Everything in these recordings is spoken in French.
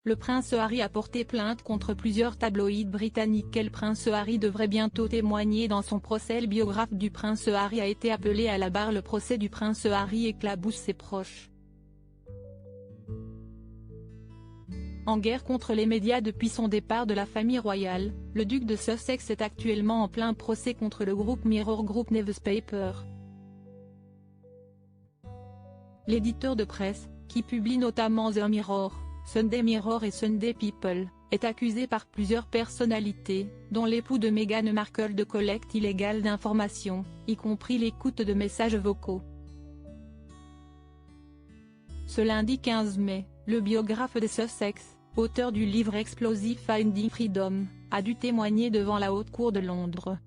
Le prince Harry a porté plainte contre plusieurs tabloïds britanniques. Le prince Harry devrait bientôt témoigner dans son procès. Le biographe du prince Harry a été appelé à la barre. Le procès du prince Harry éclabousse ses proches. En guerre contre les médias depuis son départ de la famille royale, le duc de Sussex est actuellement en plein procès contre le groupe Mirror Group Newspaper. L'éditeur de presse, qui publie notamment The Mirror, Sunday Mirror et Sunday People, est accusé par plusieurs personnalités, dont l'époux de Meghan Markle, de collecte illégale d'informations, y compris l'écoute de messages vocaux. Ce lundi 15 mai, le biographe de Sussex, auteur du livre Explosive Finding Freedom, a dû témoigner devant la Haute Cour de Londres.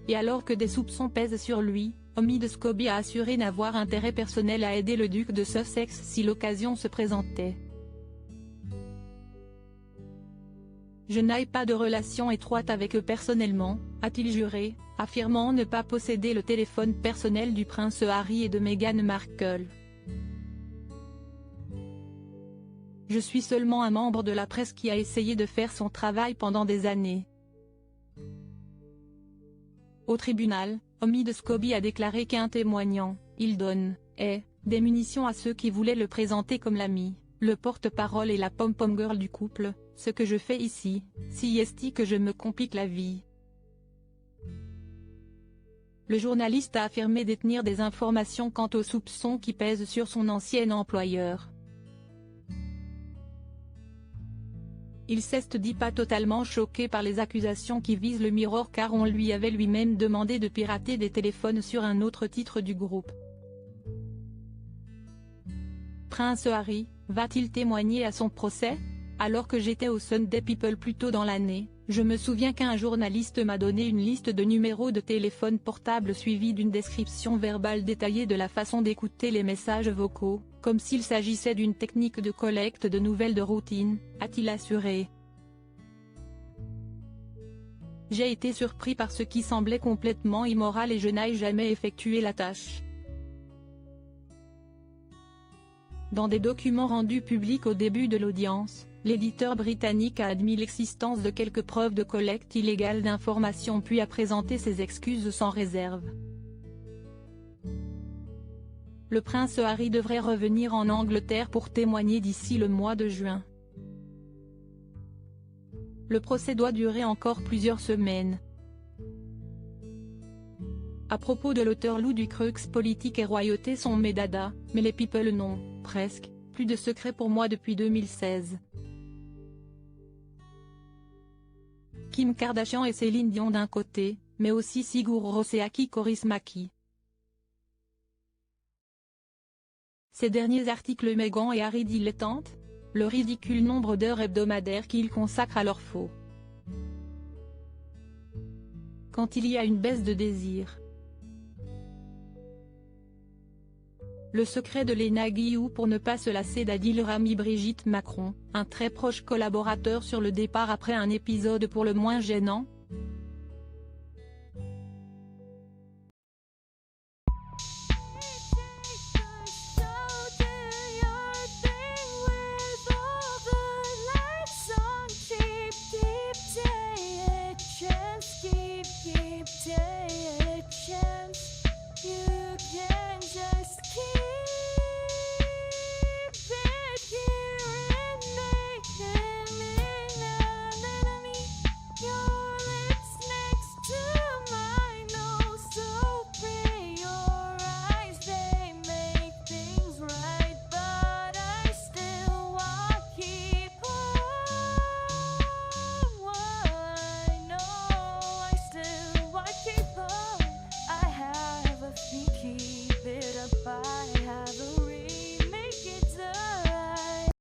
Et alors que des soupçons pèsent sur lui, Omid Scobie a assuré n'avoir intérêt personnel à aider le duc de Sussex si l'occasion se présentait. « Je n'ai pas de relation étroite avec eux personnellement », a-t-il juré, affirmant ne pas posséder le téléphone personnel du prince Harry et de Meghan Markle. « Je suis seulement un membre de la presse qui a essayé de faire son travail pendant des années. » Au tribunal, Omid Scobie a déclaré qu'en témoignant, il donne des munitions à ceux qui voulaient le présenter comme l'ami, le porte-parole et la pom-pom girl du couple. Ce que je fais ici, si est que je me complique la vie. Le journaliste a affirmé détenir des informations quant aux soupçons qui pèsent sur son ancien employeur. Il s'est dit pas totalement choqué par les accusations qui visent le Mirror car on lui avait lui-même demandé de pirater des téléphones sur un autre titre du groupe. Prince Harry, va-t-il témoigner à son procès ? Alors que j'étais au Sunday People plus tôt dans l'année, je me souviens qu'un journaliste m'a donné une liste de numéros de téléphone portable suivie d'une description verbale détaillée de la façon d'écouter les messages vocaux, comme s'il s'agissait d'une technique de collecte de nouvelles de routine, a-t-il assuré. J'ai été surpris par ce qui semblait complètement immoral et je n'ai jamais effectué la tâche. Dans des documents rendus publics au début de l'audience, l'éditeur britannique a admis l'existence de quelques preuves de collecte illégale d'informations puis a présenté ses excuses sans réserve. Le prince Harry devrait revenir en Angleterre pour témoigner d'ici le mois de juin. Le procès doit durer encore plusieurs semaines. À propos de l'auteur Lou Ducreux, politique et royauté sont mes dadas, mais les people n'ont, presque, plus de secret pour moi depuis 2016. Kim Kardashian et Céline Dion d'un côté, mais aussi Sigur Rós et Aki Kaurismäki. Ces derniers articles Meghan et Harry dilettantes, le ridicule nombre d'heures hebdomadaires qu'ils consacrent à leur faux. Quand il y a une baisse de désir. Le secret de Léna Guillou pour ne pas se lasser d'Adil Rami. Brigitte Macron, un très proche collaborateur sur le départ après un épisode pour le moins gênant,